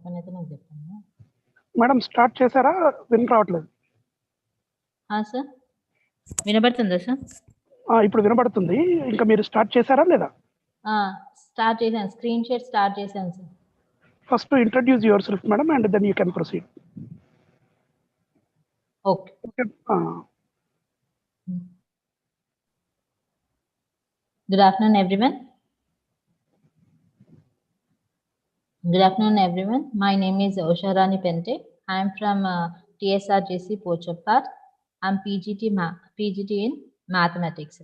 పని అయితే నాకు చెప్పండి. మేడం స్టార్ట్ చేశారా? విన్ రావట్లేదు. సార్ వినబడుతుందా సార్? ఇప్పుడు వినబడుతుంది. ఇంకా మీరు స్టార్ట్ చేశారా లేదా? స్టార్ట్ చేశాను. స్క్రీన్ షేర్ స్టార్ట్ చేశాను sir. First introduce yourself madam and then you can proceed. Okay. Good afternoon, everyone. Good afternoon, everyone. My name is Rani. I am from TSRJC Pochampad. I am PGT in Mathematics.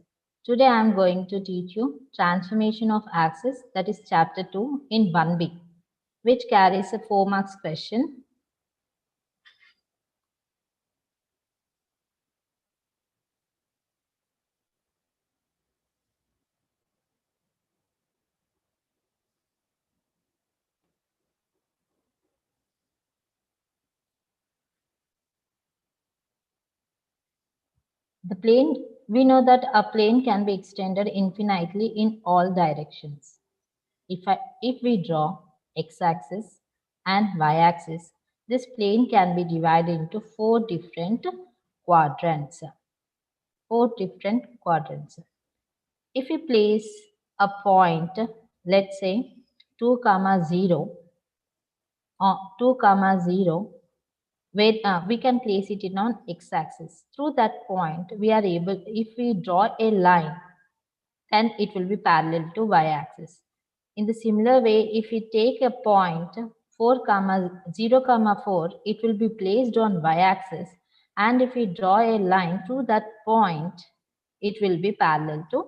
Today I am going to teach you Transformation of Axis, that is Chapter 2 in 1B, which carries a 4 marks question. The plane, we know that a plane can be extended infinitely in all directions. If we draw x-axis and y-axis, this plane can be divided into 4 different quadrants. If we place a point, let's say 2, 0, where we can place it in on x-axis. Through that point, we are able, if we draw a line, then it will be parallel to y-axis. In the similar way, if we take a point 4, 0, 4, it will be placed on y-axis, and if we draw a line through that point, it will be parallel to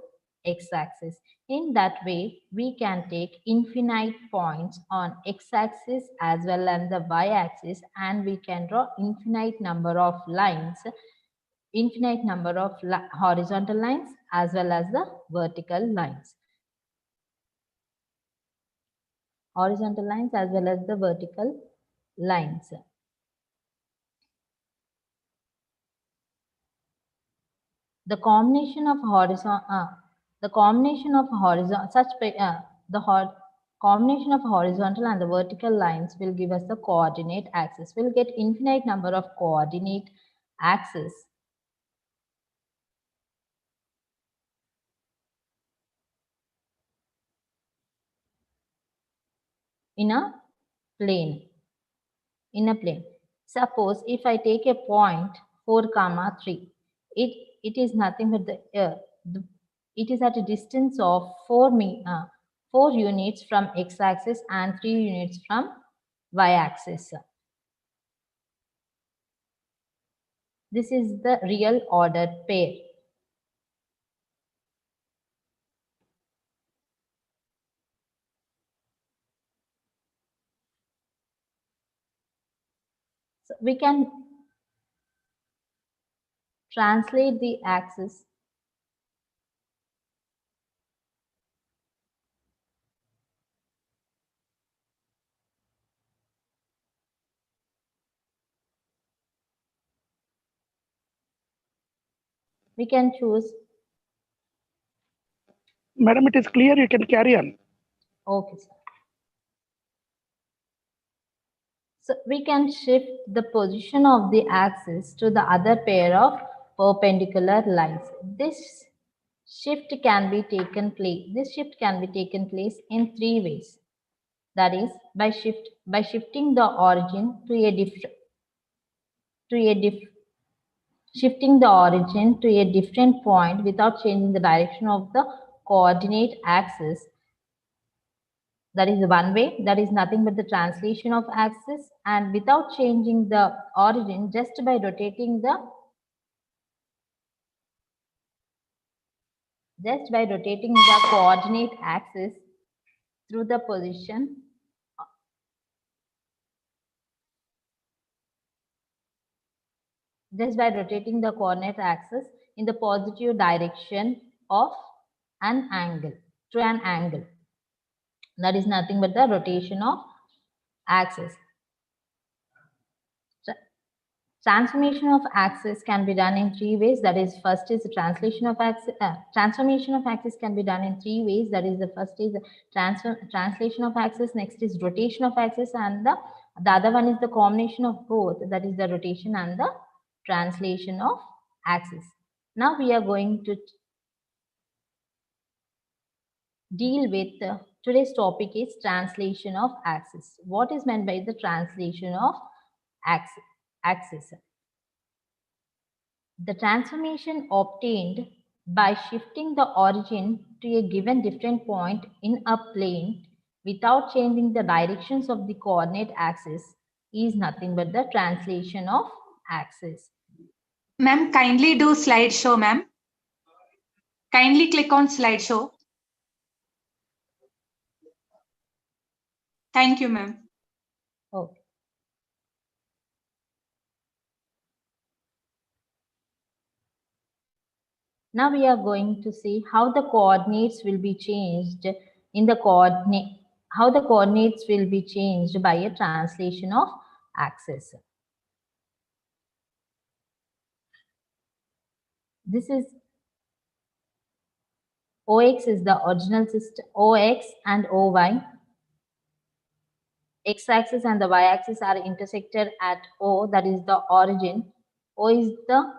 x-axis. In that way, we can take infinite points on x-axis as well as the y-axis, and we can draw infinite number of lines, infinite number of horizontal lines as well as the vertical lines. Horizontal lines as well as the vertical lines. The combination of horizontal and the vertical lines will give us the coordinate axis. We'll get infinite number of coordinate axes in a plane. Suppose if I take a point 4, 3, it is nothing but it is at a distance of 4 units from x-axis and 3 units from y-axis. This is the real ordered pair. So we can translate the axis we can choose. Madam, it is clear, you can carry on. Okay, sir. So we can shift the position of the axis to the other pair of perpendicular lines. This shift can be taken place in 3 ways. That is, by shifting the origin to a different point without changing the direction of the coordinate axis. That is one way. That is nothing but the translation of axis, and without changing the origin, just by rotating the coordinate axis through the position in the positive direction of an angle, through an angle. That is nothing but the rotation of axis. Transformation of axis can be done in 3 ways. That is, first is the translation of axis. Transformation of axis can be done in 3 ways. That is, the first is the translation of axis, next is rotation of axis, and the The other one is the combination of both, that is the rotation and the translation of axis. Now we are going to deal with today's topic is translation of axis. What is meant by the translation of axis? The transformation obtained by shifting the origin to a given different point in a plane without changing the directions of the coordinate axis is nothing but the translation of axis. Ma'am, kindly do slideshow, ma'am. Kindly click on slideshow. Thank you, ma'am. Okay. Now we are going to see how the coordinates will be changed in the how the coordinates will be changed by a translation of axis. This is OX is the original system, OX and OY. X-axis and the y-axis are intersected at O, that is the origin. O is the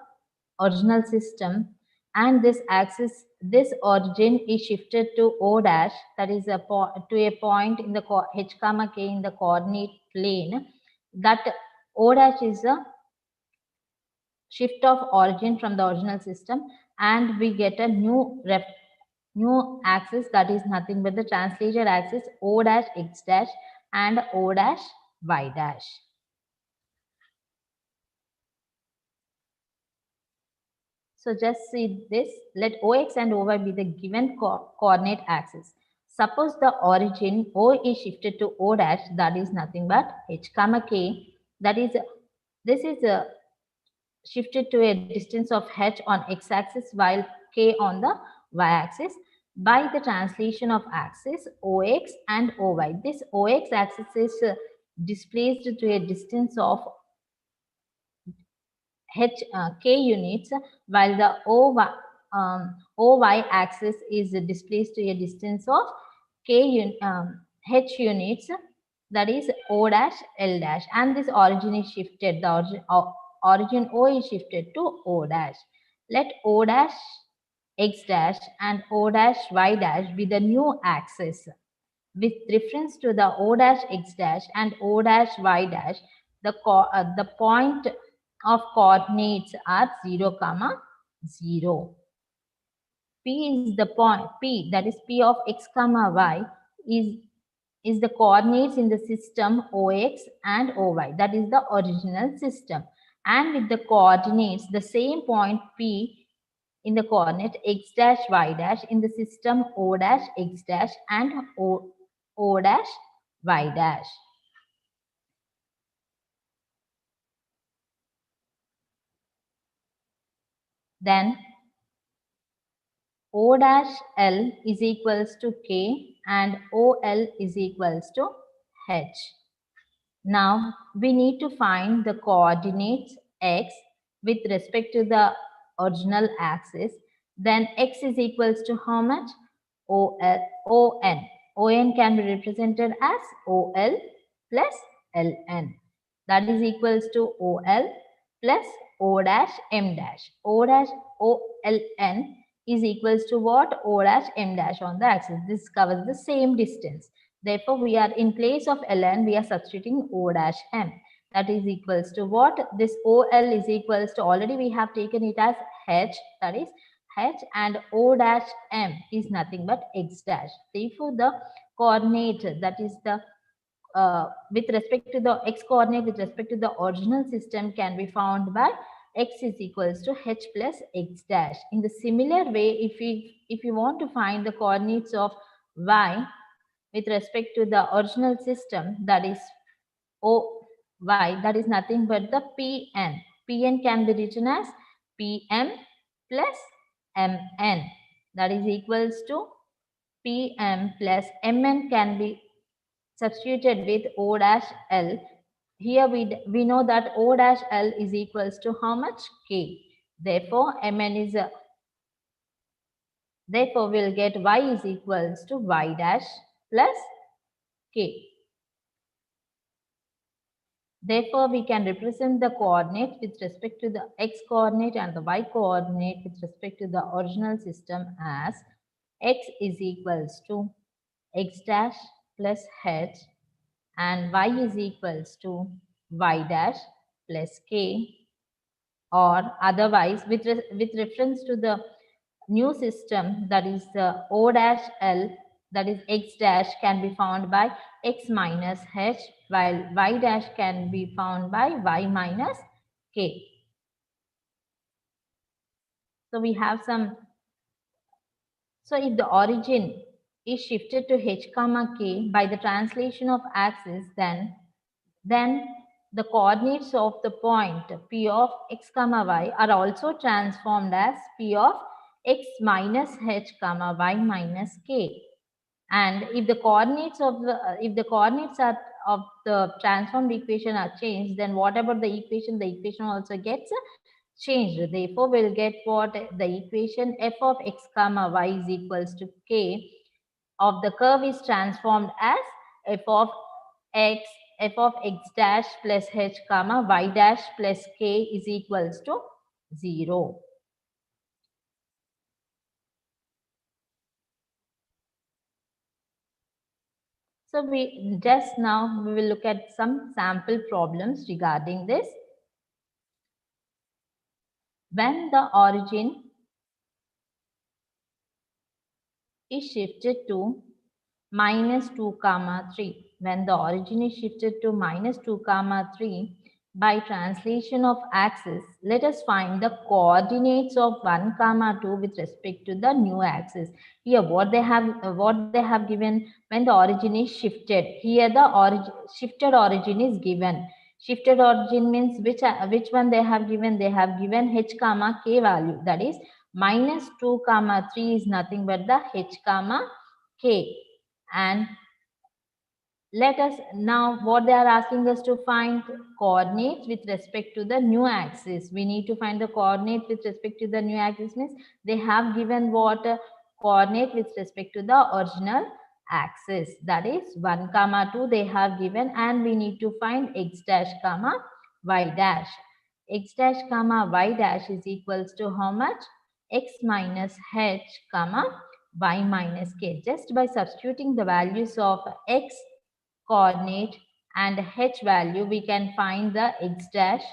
original system, and this axis, this origin is shifted to O dash, that is to a point in the h comma k in the coordinate plane. That O dash is a shift of origin from the original system, and we get a new axis, that is nothing but the translated axis O dash x dash and O dash y dash. So just see this. Let OX and OY be the given coordinate axis. Suppose the origin O is shifted to O dash, that is nothing but h comma k. That is, this is shifted to a distance of h on x-axis while k on the y-axis by the translation of axis OX and OY. This OX axis is displaced to a distance of k units, while the OY axis is displaced to a distance of h units, that is O dash L dash, and this origin is shifted, the origin O is shifted to O dash. Let O dash x dash and O dash y dash be the new axis. With reference to the O dash x dash and O dash y dash, the point of coordinates are 0, 0. P is the point, P, that is P of x, y, is the coordinates in the system OX and OY, that is the original system. And with the coordinates, the same point P in the coordinate x dash y dash in the system O dash x dash and O dash y dash. Then O dash L is equals to K and OL is equals to H. Now we need to find the coordinates x with respect to the original axis. Then x is equals to how much? ON. ON can be represented as OL plus LN. That is equals to OL plus O dash M dash. O dash OLN is equals to what? O dash M dash on the axis. This covers the same distance. Therefore, we are in place of ln, we are substituting O dash m. That is equals to what? This OL is equals to, already we have taken it as h, that is h, and O dash m is nothing but x dash. Therefore, the coordinate, that is the with respect to the x coordinate with respect to the original system can be found by x is equals to h plus x dash. In the similar way, if you want to find the coordinates of y with respect to the original system, that is OY, that is nothing but the PN. PN can be written as PM plus MN. That is equals to PM plus MN can be substituted with O dash L. Here we know that O dash L is equals to how much? K. Therefore, MN is therefore we'll get Y is equals to Y dash plus K. Therefore, we can represent the coordinate with respect to the x coordinate and the y coordinate with respect to the original system as x is equals to x dash plus h and y is equals to y dash plus k, or otherwise with reference to the new system, that is the O dash L, that is x dash can be found by x minus h, while y dash can be found by y minus k. So we have some, so if the origin is shifted to h comma k by the translation of axis, then the coordinates of the point P of x comma y are also transformed as P of x minus h comma y minus k. And if the coordinates of of the transformed equation are changed, then whatever the equation also gets changed. Therefore, we'll get what the equation f of x comma y is equals to k of the curve is transformed as f of x dash plus h comma y dash plus k is equals to 0. So we will look at some sample problems regarding this. When the origin is shifted to minus 2 comma 3, when the origin is shifted to minus 2 comma 3 by translation of axis, let us find the coordinates of 1 comma 2 with respect to the new axis. Here what they have given when the origin is shifted. Here the shifted origin is given. Shifted origin means which one they have given? They have given h comma k value, that is minus 2 comma 3 is nothing but the h comma k. And let us now, what they are asking us to find coordinates with respect to the new axis. We need to find the coordinate with respect to the new axis, means they have given what coordinate with respect to the original axis, that is 1 comma 2 they have given, and we need to find x dash comma y dash. X dash comma y dash is equals to how much? X minus h comma y minus k. Just by substituting the values of x coordinate and h value, we can find the x dash,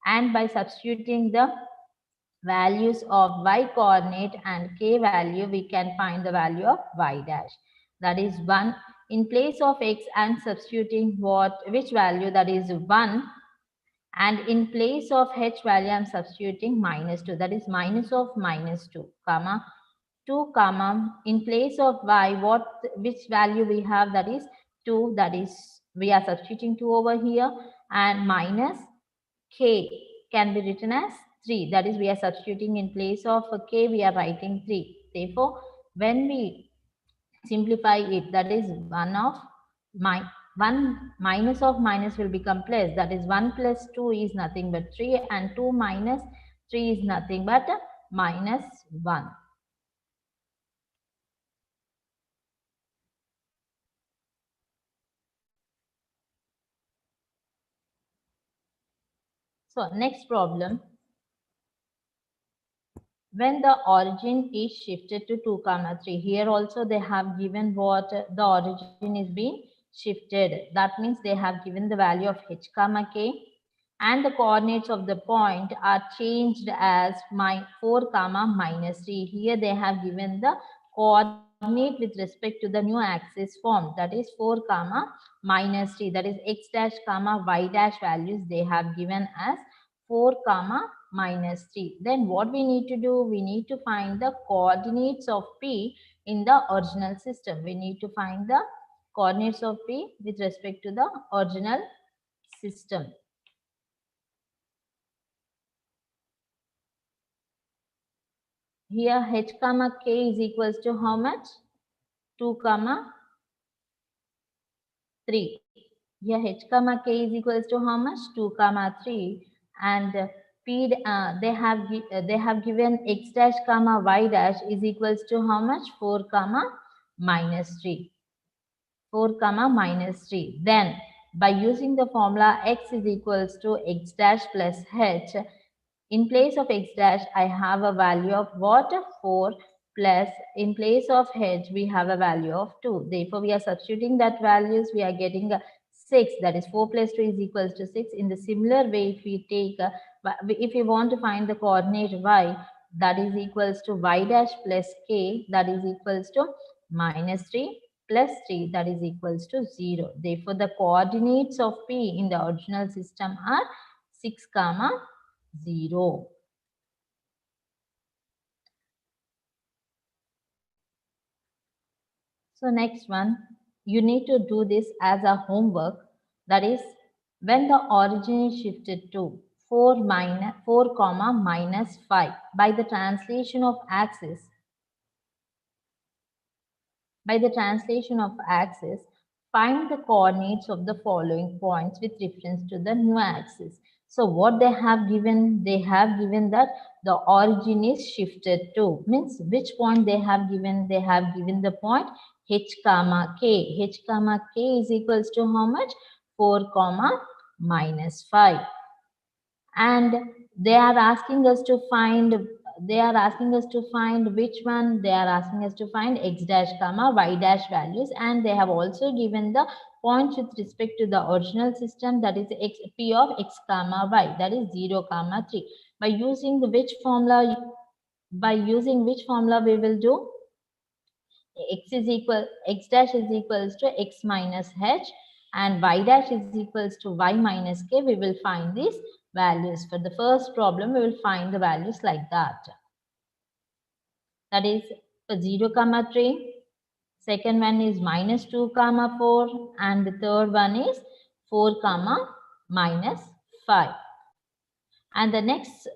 and by substituting the values of y coordinate and k value, we can find the value of y dash, that is 1 in place of x, and substituting which value, that is 1, and in place of h value I'm substituting minus 2, that is minus of minus 2 comma 2 comma in place of y, which value we have, that is 2, that is we are substituting 2 over here, and minus k can be written as 3, that is we are substituting in place of k we are writing 3. Therefore, when we simplify it, that is 1 of 1 minus of minus will become plus, that is 1 plus 2 is nothing but 3, and 2 minus 3 is nothing but minus 1. So next problem, when the origin is shifted to 2 comma 3, here also they have given what the origin is being shifted. That means they have given the value of h comma k, and the coordinates of the point are changed as 4 comma minus 3. Here they have given the coordinate with respect to the new axis form, that is 4 comma minus 3, that is x dash comma y dash values they have given as 4 comma minus 3. Then what we need to do, we need to find the coordinates of P in the original system. We need to find the coordinates of P with respect to the original system. Here h comma k is equals to how much? 2 comma 3. Here h comma k is equals to how much? 2 comma 3, and they have given x dash comma y dash is equals to how much? 4 comma minus 3. 4 comma minus 3. Then by using the formula x is equals to x dash plus h, in place of x dash, I have a value of what? 4 plus, in place of h, we have a value of 2. Therefore, we are substituting that values, we are getting a 6, that is 4 plus 2 is equals to 6. In the similar way, if we take, if we want to find the coordinate y, that is equals to y dash plus k, that is equals to minus 3 plus 3, that is equals to 0. Therefore, the coordinates of P in the original system are 6, 0. So next one, you need to do this as a homework. That is, when the origin is shifted to 4 comma minus 5 by the translation of axis, find the coordinates of the following points with reference to the new axis. So what they have given that the origin is shifted to, means which point they have given? They have given the point h comma k. H comma k is equals to how much? 4 comma minus 5. And they are asking us to find which one? They are asking us to find x dash comma y dash values, and they have also given the points with respect to the original system, that is p of x comma y, that is 0 comma 3. By using which formula we will do? X dash is equals to x minus h and y dash is equals to y minus k. We will find these values. For the first problem, we will find the values like that. That is for 0 comma 3. Second one is minus 2 comma 4, and the third one is 4 comma minus 5. And the next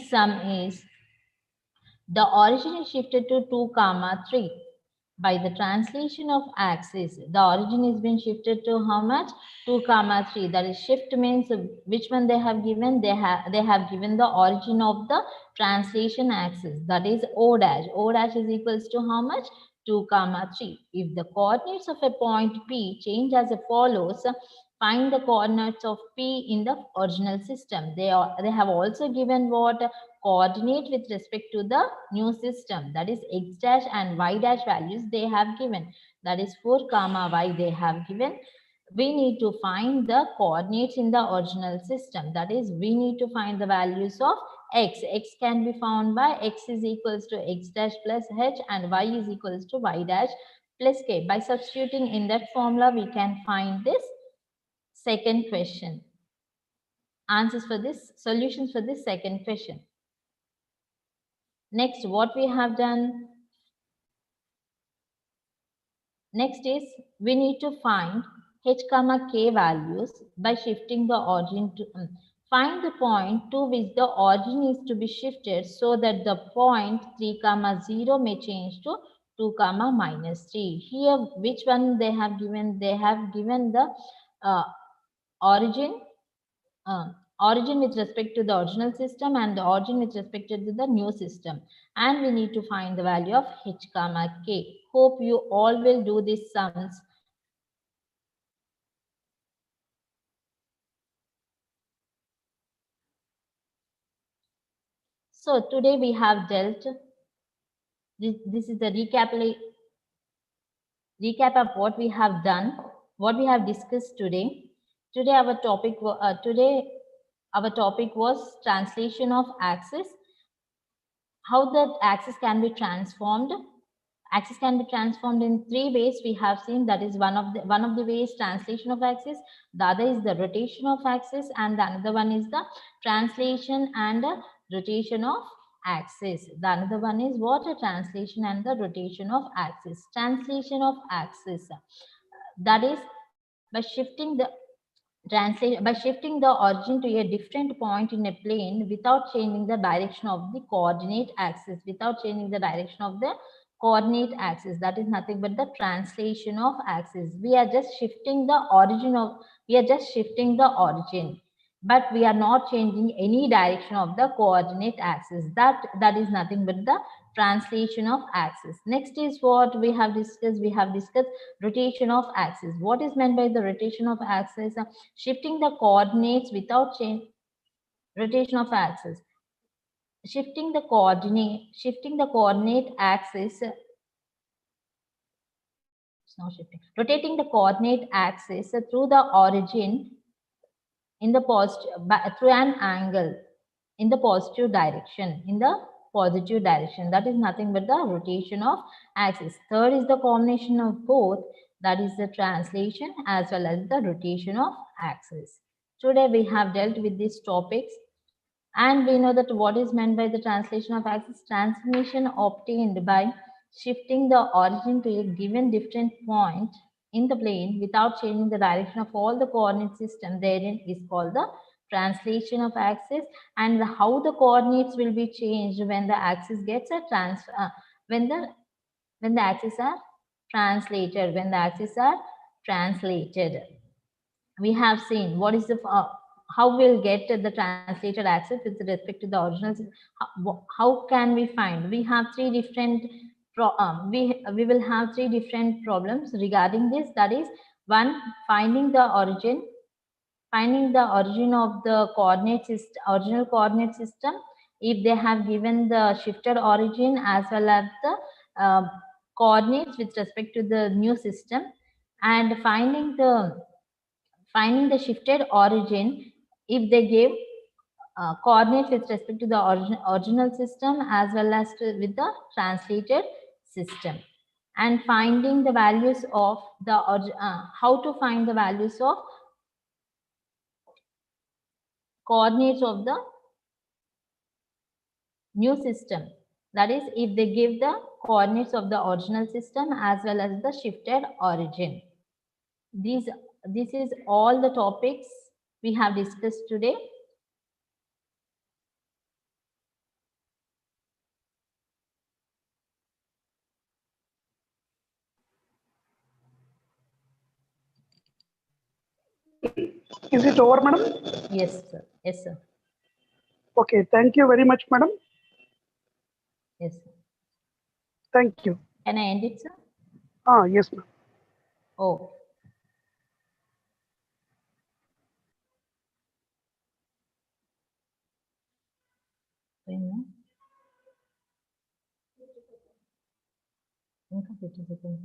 sum is the origin is shifted to 2 comma 3. By the translation of axis, the origin has been shifted to how much? 2 comma 3. That is, shift means which one they have given? They have given the origin of the translation axis, that is O dash. O dash is equals to how much? 2 comma 3. If the coordinates of a point P change as follows, find the coordinates of P in the original system. They have also given what? Coordinate with respect to the new system, that is x dash and y dash values they have given, that is 4 comma y they have given. We need to find the coordinates in the original system, that is we need to find the values of x. X can be found by x is equals to x dash plus h and y is equals to y dash plus k. By substituting in that formula, we can find this second question. Solutions for this second question. Next, what we have done? Next is we need to find h comma k values by shifting the origin to find the point to which the origin is to be shifted so that the point 3 comma 0 may change to 2 comma minus 3. Here, which one they have given? They have given the origin with respect to the original system and the origin with respect to the new system, and we need to find the value of h comma k. Hope you all will do these sums. So today we have dealt, this is the recap of what we have done, what we have discussed today. Today our topic was translation of axis, how the axis can be transformed. Axis can be transformed in 3 ways we have seen. That is one of the ways translation of axis, the other is the rotation of axis, and the another one is the translation and rotation of axis. The another one is what? A translation and the rotation of axis. Translation of axis, that is by shifting the origin to a different point in a plane without changing the direction of the coordinate axis, that is nothing but the translation of axis. We are just shifting the origin, but we are not changing any direction of the coordinate axis. That is nothing but the translation of axis. Next is what we have discussed. We have discussed rotation of axis. What is meant by the rotation of axis? Shifting the coordinates without change. Rotation of axis. Shifting the coordinate axis. It's not shifting. Rotating the coordinate axis through the origin in the through an angle in the positive direction. That is nothing but the rotation of axis. Third is the combination of both, that is the translation as well as the rotation of axis. Today we have dealt with these topics, and we know that what is meant by the translation of axis. Transformation obtained by shifting the origin to a given different point in the plane without changing the direction of all the coordinate system therein is called the translation of axis. And how the coordinates will be changed when the axis gets a when the axes are translated. We have seen what is the how we'll get the translated axis with respect to the original. How can we find? We have three different we will have three different problems regarding this. That is, one, finding the origin of the original coordinate system, if they have given the shifted origin as well as the coordinates with respect to the new system, and finding the shifted origin if they give coordinates with respect to the original system as well as with the translated system, and finding the values of the how to find the values of coordinates of the new system. That is, if they give the coordinates of the original system as well as the shifted origin. This is all the topics we have discussed today. Is it over, madam? Yes, sir. Yes, sir. Okay, thank you very much, madam. Yes, sir. Thank you. Can I end it, sir? Yes, ma'am. Oh. ఇంకా 50 seconds.